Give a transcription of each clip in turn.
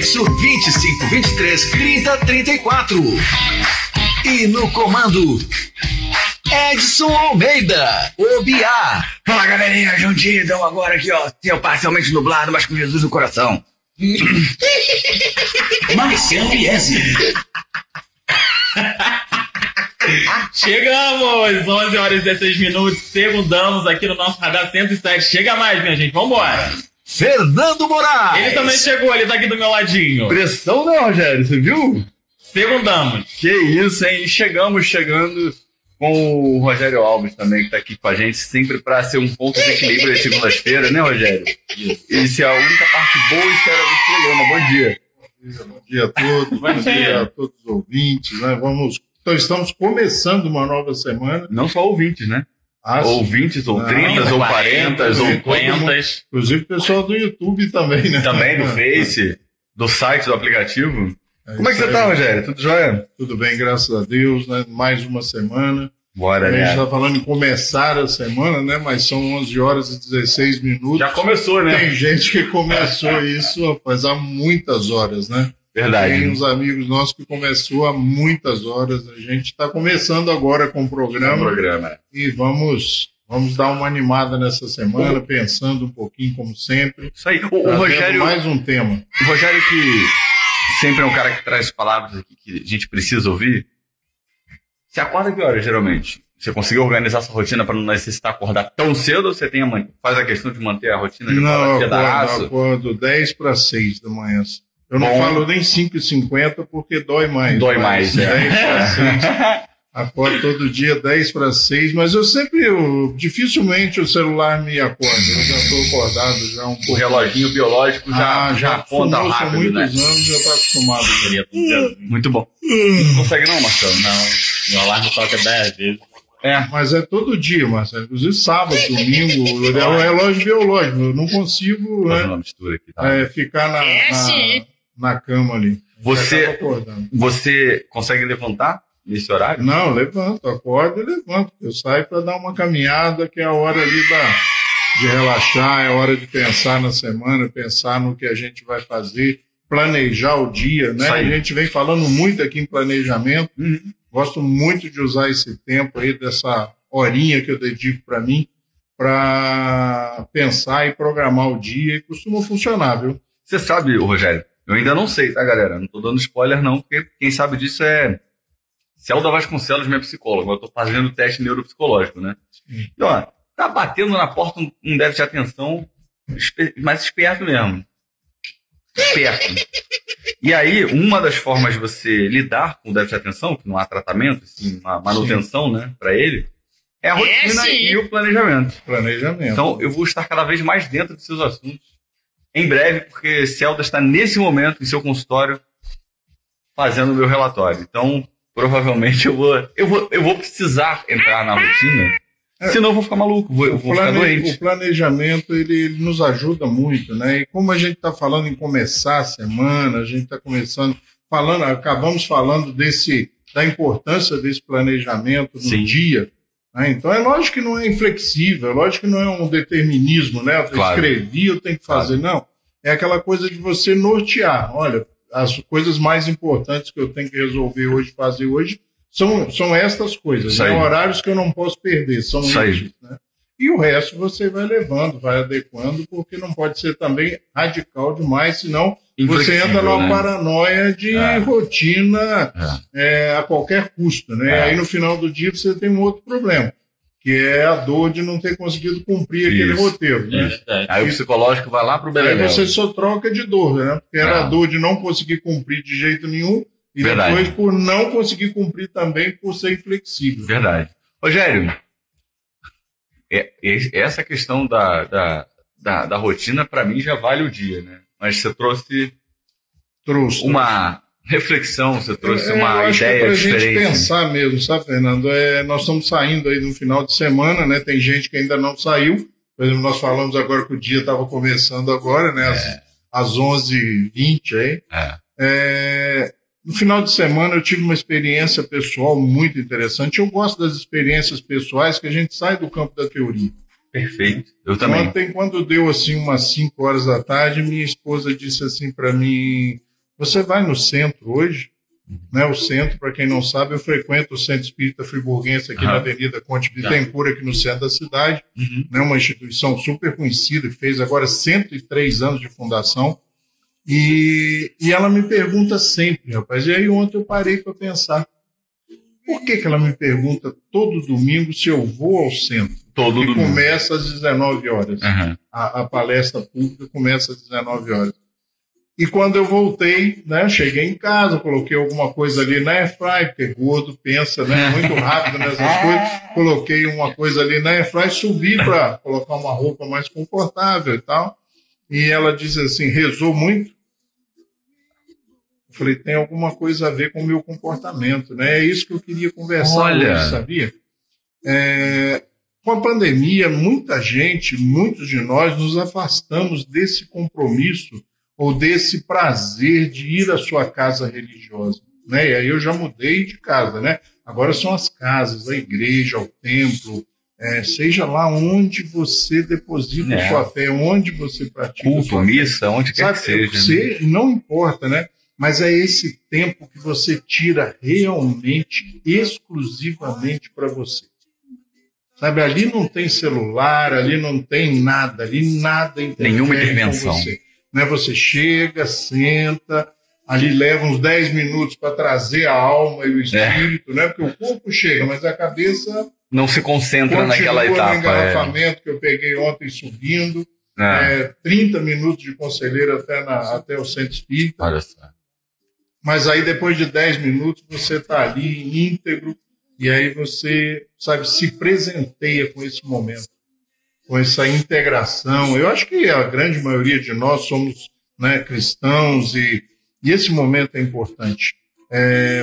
fixo 25 23 30 34. E no comando, Edson Almeida, o Biá. Fala, galerinha, juntinho, então agora aqui, ó, céu parcialmente nublado, mas com Jesus no coração. Marcelo Biese. Chegamos, 11 horas e 16 minutos, segundamos aqui no nosso Radar 107. Chega mais, minha gente, vambora. Fernando Moraes. Ele também chegou, ele tá aqui do meu ladinho. Pressão, né, Rogério, você viu? Segundamos. Que isso, hein? Chegando com o Rogério Alves também, que tá aqui com a gente, sempre para ser um ponto de equilíbrio às segundas-feiras, né, Rogério? Isso é a única parte boa e séria do programa. Bom dia. Bom dia a todos, bom dia a todos os ouvintes, né? Então, estamos começando uma nova semana. Não só ouvintes, né? Ouvintes, ou 30, ou 40, ou 50. Inclusive o pessoal do YouTube também, né? Também do Face, do site, do aplicativo. Como é que você tá, Rogério? Tudo jóia? Tudo bem, graças a Deus, né? Mais uma semana. Bora, né? A gente tá falando em começar a semana, né? Mas são 11 horas e 16 minutos. Já começou, né? Tem gente que começou isso, rapaz, há muitas horas, né? Verdade. Tem uns amigos nossos que começou há muitas horas. A gente está começando agora com o programa. E vamos dar uma animada nessa semana, pensando um pouquinho, como sempre. Isso aí. O Rogério, mais um tema. O Rogério, que sempre é um cara que traz palavras aqui que a gente precisa ouvir. Você acorda que hora, geralmente? Você conseguiu organizar essa rotina para não necessitar acordar tão cedo ou você faz a questão de manter a rotina de Não, eu acordo 10 para 6 da manhã. Eu não falo nem 5h50 porque dói mais. Dói mais, 10 para 6. Acordo todo dia 10 para 6, mas dificilmente o celular me acorda. Eu já estou acordado já um pouco. O reloginho biológico já aponta rápido, muitos né? anos, já está acostumado. Muito bom. Não consegue não, Marcelo? Não, meu alarme toca 10 vezes. Mas é todo dia, Marcelo. Inclusive sábado, domingo, é um relógio biológico. Eu não consigo uma mistura aqui, tá? Ficar na cama ali. Você consegue levantar nesse horário? Não, levanto, acordo e levanto. Eu saio para dar uma caminhada, que é a hora ali de relaxar, é a hora de pensar na semana, pensar no que a gente vai fazer, planejar o dia, né? A gente vem falando muito aqui em planejamento. Gosto muito de usar esse tempo aí, dessa horinha que eu dedico para mim, para pensar e programar o dia, e costuma funcionar, viu? Você sabe, Rogério, eu ainda não sei, tá, galera? Não tô dando spoiler, não, porque quem sabe disso é Celda Vasconcelos, minha psicóloga. Eu tô fazendo teste neuropsicológico, né? Então, ó, tá batendo na porta um déficit de atenção, mais esperto mesmo. Esperto. E aí, uma das formas de você lidar com o déficit de atenção, que não há tratamento, assim, uma manutenção, né, para ele, é a rotina e o planejamento. Então, eu vou estar cada vez mais dentro dos seus assuntos. Em breve, porque Celda está nesse momento em seu consultório fazendo o meu relatório. Então, provavelmente eu vou precisar entrar na rotina, senão eu vou ficar maluco, vou ficar doente. O planejamento, ele nos ajuda muito, né? E como a gente está falando em começar a semana, a gente está acabamos falando da importância desse planejamento no dia. Né? Então é lógico que não é inflexível, é lógico que não é um determinismo, né? Eu escrevi, eu tenho que fazer. Não, é aquela coisa de você nortear. Olha, as coisas mais importantes que eu tenho que resolver hoje, fazer hoje, são estas coisas. São horários que eu não posso perder, são esses, né? E o resto você vai levando, vai adequando, porque não pode ser também radical demais, senão você entra numa paranoia de rotina a qualquer custo, né? Aí no final do dia você tem um outro problema, que é a dor de não ter conseguido cumprir aquele roteiro, né? Aí o psicológico vai lá pro beleléu. Aí você só troca de dor, né? Porque era a dor de não conseguir cumprir de jeito nenhum, e depois por não conseguir cumprir também por ser inflexível. Verdade. Rogério, essa questão da rotina, para mim, já vale o dia, né? Mas você trouxe uma reflexão, você trouxe uma ideia diferente. Para a gente pensar mesmo, sabe, Fernando? Nós estamos saindo aí no final de semana, né? Tem gente que ainda não saiu. Por exemplo, nós falamos agora que o dia estava começando agora, né? Às 11h20 aí. No final de semana eu tive uma experiência pessoal muito interessante. Eu gosto das experiências pessoais que a gente sai do campo da teoria. Perfeito. Eu também. Ontem, quando deu assim umas 5 horas da tarde, minha esposa disse assim para mim: Você vai no centro hoje, né? O centro, para quem não sabe, eu frequento o Centro Espírita Friburguense aqui na Avenida Conte Bittencourt, aqui no centro da cidade, né? Uma instituição super conhecida, que fez agora 103 anos de fundação, e ela me pergunta sempre, rapaz, e aí ontem eu parei para pensar, por que ela me pergunta todo domingo se eu vou ao centro? Todo domingo. Começa às 19 horas. A palestra pública começa às 19 horas. E quando eu voltei, né, cheguei em casa, coloquei alguma coisa ali na Airfry, porque gordo pensa, né, muito rápido nessas coisas, coloquei uma coisa ali na Airfry, subi para colocar uma roupa mais confortável e tal, e ela disse assim, rezou muito? Eu falei, tem alguma coisa a ver com o meu comportamento, né, é isso que eu queria conversar hoje, sabia? Com a pandemia, muita gente, muitos de nós nos afastamos desse compromisso ou desse prazer de ir à sua casa religiosa, né? E aí eu já mudei de casa, né? Agora são as casas, a igreja, o templo, seja lá onde você deposita sua fé, onde você pratica culto, missa, onde quer que seja. Não importa, né? Mas é esse tempo que você tira realmente, exclusivamente para você. Sabe, ali não tem celular, ali não tem nada, ali nada interfere nenhuma intervenção. Com você. Né, você chega, senta, ali leva uns 10 minutos para trazer a alma e o espírito, né? Porque o corpo chega, mas a cabeça não se concentra naquela etapa. No engarrafamento que eu peguei ontem subindo, 30 minutos de conselheiro até o centro espírita. Olha só. Mas aí depois de 10 minutos você está ali íntegro e aí você, sabe, se presenteia com esse momento, com essa integração. Eu acho que a grande maioria de nós somos, né, cristãos e esse momento é importante.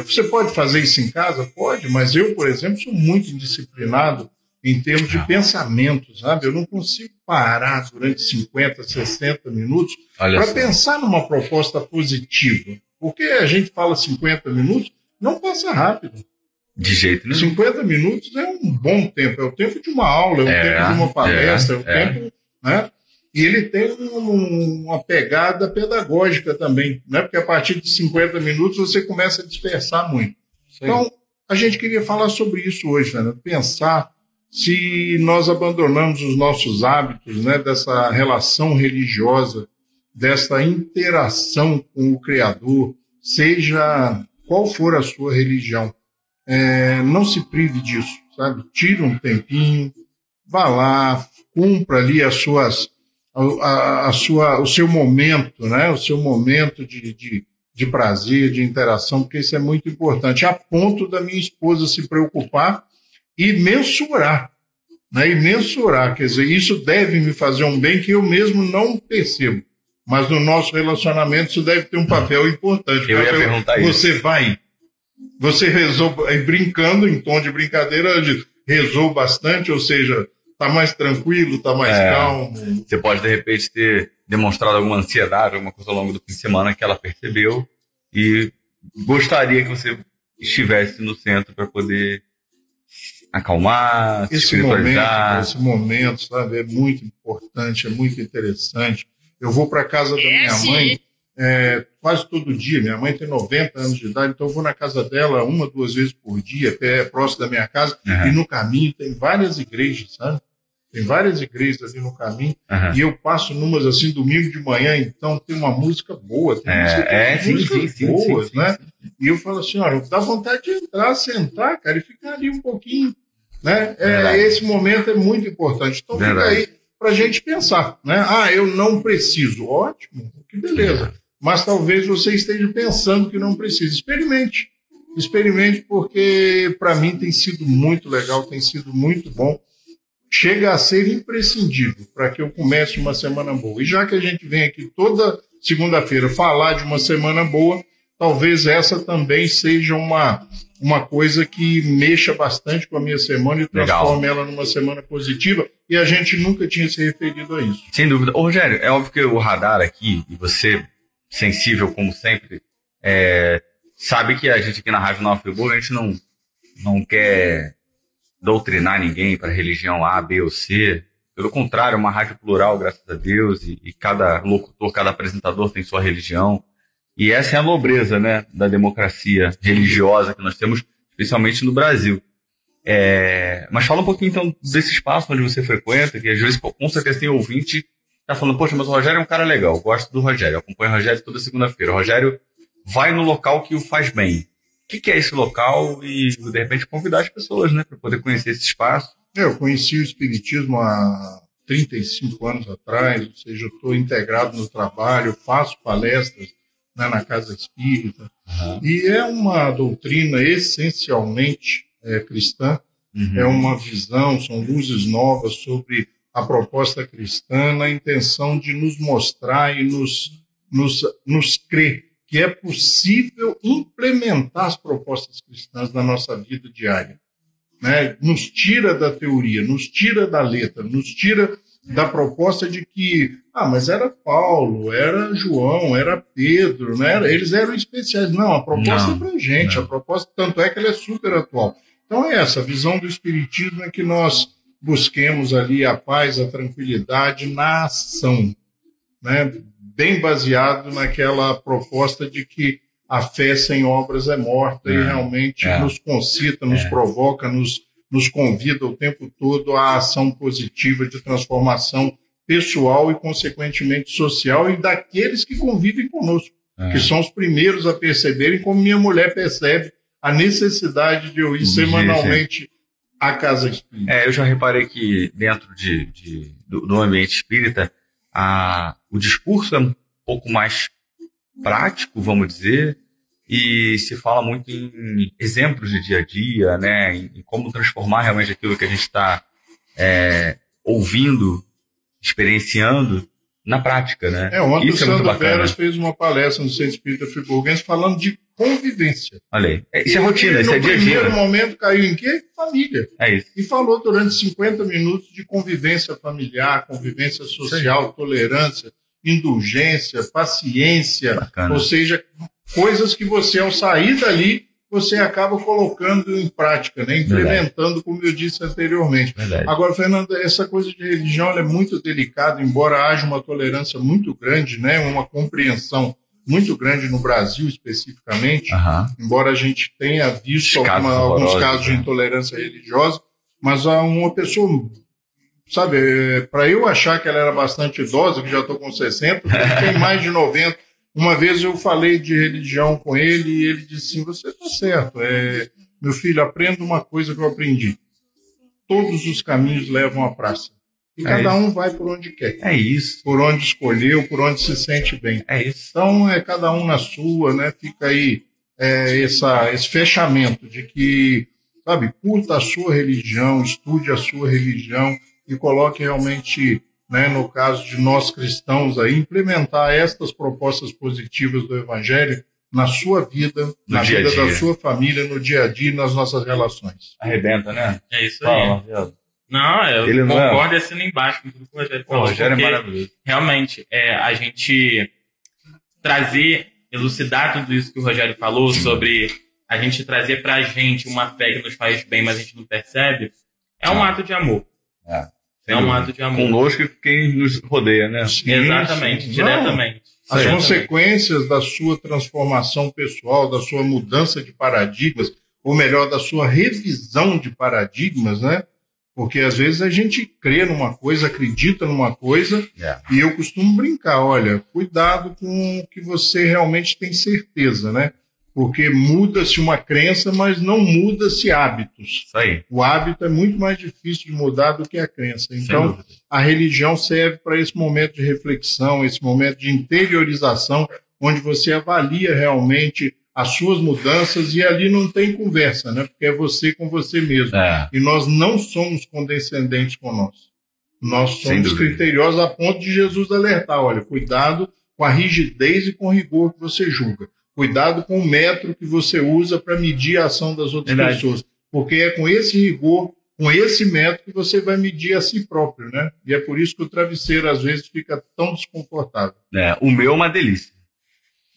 Você pode fazer isso em casa? Pode, mas eu, por exemplo, sou muito indisciplinado em termos de pensamento, sabe? Eu não consigo parar durante 50, 60 minutos para pensar numa proposta positiva. Porque a gente fala 50 minutos, não passa rápido. De jeito nenhum. 50 minutos é um bom tempo, é o tempo de uma aula, é o tempo de uma palestra, é o tempo, né? E ele tem uma pegada pedagógica também, né? Porque a partir de 50 minutos você começa a dispersar muito. Então, a gente queria falar sobre isso hoje, Fernando, pensar se nós abandonamos os nossos hábitos, né? Dessa relação religiosa, dessa interação com o Criador, seja qual for a sua religião. Não se prive disso, sabe? Tira um tempinho, vá lá, cumpra ali o seu momento, né? O seu momento de prazer, de interação, porque isso é muito importante, a ponto da minha esposa se preocupar e mensurar, né? E mensurar, quer dizer, isso deve me fazer um bem que eu mesmo não percebo, mas no nosso relacionamento isso deve ter um papel importante. Eu ia perguntar isso. Você rezou, brincando, em tom de brincadeira, rezou bastante, ou seja, está mais tranquilo, está mais calmo. Você pode, de repente, ter demonstrado alguma ansiedade, alguma coisa ao longo do fim de semana que ela percebeu e gostaria que você estivesse no centro para poder acalmar, se espiritualizar. Esse momento, sabe, é muito importante, é muito interessante. Eu vou para a casa da minha mãe quase todo dia. Minha mãe tem 90 anos de idade, então eu vou na casa dela 1, 2 vezes por dia, próximo da minha casa, e no caminho tem várias igrejas, sabe? Tem várias igrejas ali no caminho, e eu passo numas assim, domingo de manhã, então tem uma música boa, tem músicas boas, né? E eu falo assim, olha, dá vontade de entrar, sentar, cara, e ficar ali um pouquinho, né? Esse momento é muito importante. Então fica aí para a gente pensar, né? Eu não preciso. Ótimo, que beleza. Mas talvez você esteja pensando que não precisa. Experimente. Experimente, porque para mim tem sido muito legal, tem sido muito bom. Chega a ser imprescindível para que eu comece uma semana boa. E já que a gente vem aqui toda segunda-feira falar de uma semana boa, talvez essa também seja uma coisa que mexa bastante com a minha semana e transforme ela numa semana positiva. E a gente nunca tinha se referido a isso. Sem dúvida. Ô, Rogério, é óbvio que o radar aqui, e você, sensível como sempre, sabe que a gente aqui na Rádio Nova Friburgo, a gente não quer doutrinar ninguém para religião A, B ou C. Pelo contrário, é uma rádio plural, graças a Deus, e cada locutor, cada apresentador tem sua religião. E essa é a nobreza, né, da democracia religiosa que nós temos, especialmente no Brasil. Mas fala um pouquinho, então, desse espaço onde você frequenta, que às vezes, com certeza, tem ouvinte que está falando, poxa, mas o Rogério é um cara legal, eu gosto do Rogério, eu acompanho o Rogério toda segunda-feira. O Rogério vai no local que o faz bem. O que é esse local? E, de repente, convidar as pessoas, né, para poder conhecer esse espaço. Eu conheci o Espiritismo há 35 anos atrás, ou seja, eu estou integrado no trabalho, faço palestras, né, na Casa Espírita, e é uma doutrina essencialmente cristã, é uma visão, são luzes novas sobre a proposta cristã na intenção de nos mostrar e nos crer que é possível implementar as propostas cristãs na nossa vida diária. Né? Nos tira da teoria, nos tira da letra, nos tira da proposta de que, mas era Paulo, era João, era Pedro, né? Eles eram especiais. Não, a proposta é para a gente, a proposta, tanto é que ela é super atual. Então é essa, a visão do Espiritismo é que nós busquemos ali a paz, a tranquilidade na ação, né? Bem baseado naquela proposta de que a fé sem obras é morta e realmente nos concita, nos provoca, nos convida o tempo todo à ação positiva de transformação pessoal e, consequentemente, social e daqueles que convivem conosco, que são os primeiros a perceberem, como minha mulher percebe, a necessidade de eu ir semanalmente à Casa Espírita. Eu já reparei que dentro do ambiente espírita, o discurso é um pouco mais prático, vamos dizer, e se fala muito em exemplos de dia a dia, né, em como transformar realmente aquilo que a gente está ouvindo, experienciando, na prática, né? Ontem o Sandro Veras fez uma palestra no Centro Espírita Friburguense falando de convivência. Olha aí. Isso é rotina, isso é dia a dia. No primeiro momento caiu em quê? Família. É isso. E falou durante 50 minutos de convivência familiar, convivência social, tolerância, indulgência, paciência, ou seja, coisas que você, ao sair dali, você acaba colocando em prática, né? Implementando, como eu disse anteriormente. Verdade. Agora, Fernando, essa coisa de religião ela é muito delicada, embora haja uma tolerância muito grande, né? Uma compreensão muito grande no Brasil, especificamente, embora a gente tenha visto alguns casos de intolerância religiosa, mas uma pessoa, sabe, para eu achar que ela era bastante idosa, que já estou com 60, tem mais de 90, uma vez eu falei de religião com ele e ele disse assim, você está certo, meu filho, aprenda uma coisa que eu aprendi. Todos os caminhos levam à praça. E cada um vai por onde quer. É isso. Por onde escolheu, por onde se sente bem. É isso. Então, cada um na sua, né? Fica aí esse fechamento de que, sabe, curta a sua religião, estude a sua religião e coloque realmente, né, no caso de nós cristãos, aí, implementar estas propostas positivas do Evangelho na sua vida, na vida da sua família, no dia a dia, nas nossas relações. Arrebenta, né? É isso aí. Não, eu concordo e assino embaixo com tudo que o Rogério falou. O Rogério é maravilhoso. Realmente, a gente trazer, elucidar tudo isso que o Rogério falou sobre a gente trazer pra gente uma fé que nos faz bem, mas a gente não percebe, é um ato de amor. É um ato de amor. Conosco e quem nos rodeia, né? Exatamente, diretamente. As consequências da sua transformação pessoal, da sua mudança de paradigmas, ou melhor, da sua revisão de paradigmas, né? Porque às vezes a gente crê numa coisa, acredita numa coisa, e eu costumo brincar, olha, cuidado com o que você realmente tem certeza, né? Porque muda-se uma crença, mas não muda-se hábitos. Isso aí. O hábito é muito mais difícil de mudar do que a crença. Então, a religião serve para esse momento de reflexão, esse momento de interiorização, onde você avalia realmente as suas mudanças, e ali não tem conversa, né? Porque é você com você mesmo. E nós não somos condescendentes com nós. Nós somos criteriosos a ponto de Jesus alertar, olha, cuidado com a rigidez e com o rigor que você julga. Cuidado com o metro que você usa para medir a ação das outras pessoas. Porque é com esse rigor, com esse método, que você vai medir a si próprio, né? E é por isso que o travesseiro, às vezes, fica tão desconfortável. O meu é uma delícia.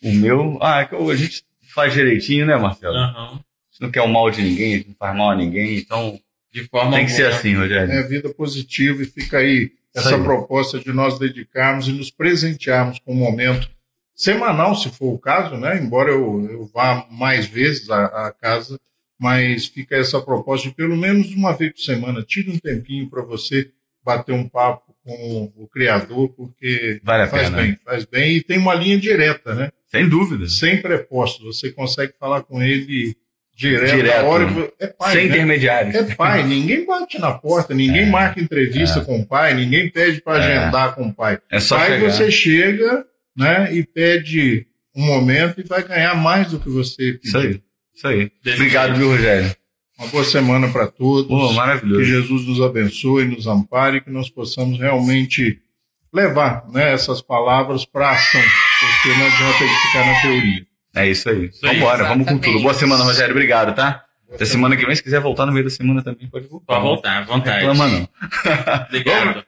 O meu... a gente faz direitinho, né, Marcelo? A gente não quer o mal de ninguém, a gente não faz mal a ninguém, então de forma tem que ser assim, Rogério. É vida positiva, e fica aí essa proposta de nós dedicarmos e nos presentearmos com um momento semanal, se for o caso, né? Embora eu vá mais vezes à casa, mas fica essa proposta de pelo menos uma vez por semana. Tire um tempinho para você bater um papo com o criador, porque Vale a pena, faz bem e tem uma linha direta, né? Sem dúvida. Sem prepostos, você consegue falar com ele direto. Direto, na hora né? é pai, Sem né? intermediários. É pai, ninguém bate na porta, ninguém marca entrevista com o pai, ninguém pede para agendar com o pai. É só pai, chegar. você chega, né, e pede um momento e vai ganhar mais do que você pediu. Isso aí. Obrigado, viu, Rogério? Uma boa semana para todos. Pô, maravilhoso. Que Jesus nos abençoe, nos ampare, que nós possamos realmente levar, né, essas palavras para ação, porque não adianta ele ficar na teoria. É isso aí. aí, Vambora, vamos com exatamente. tudo. Boa semana, Rogério. Obrigado, tá? Até semana que vem, se quiser voltar no meio da semana também, pode voltar. Pode voltar, à vontade. Não reclama, não. Obrigado.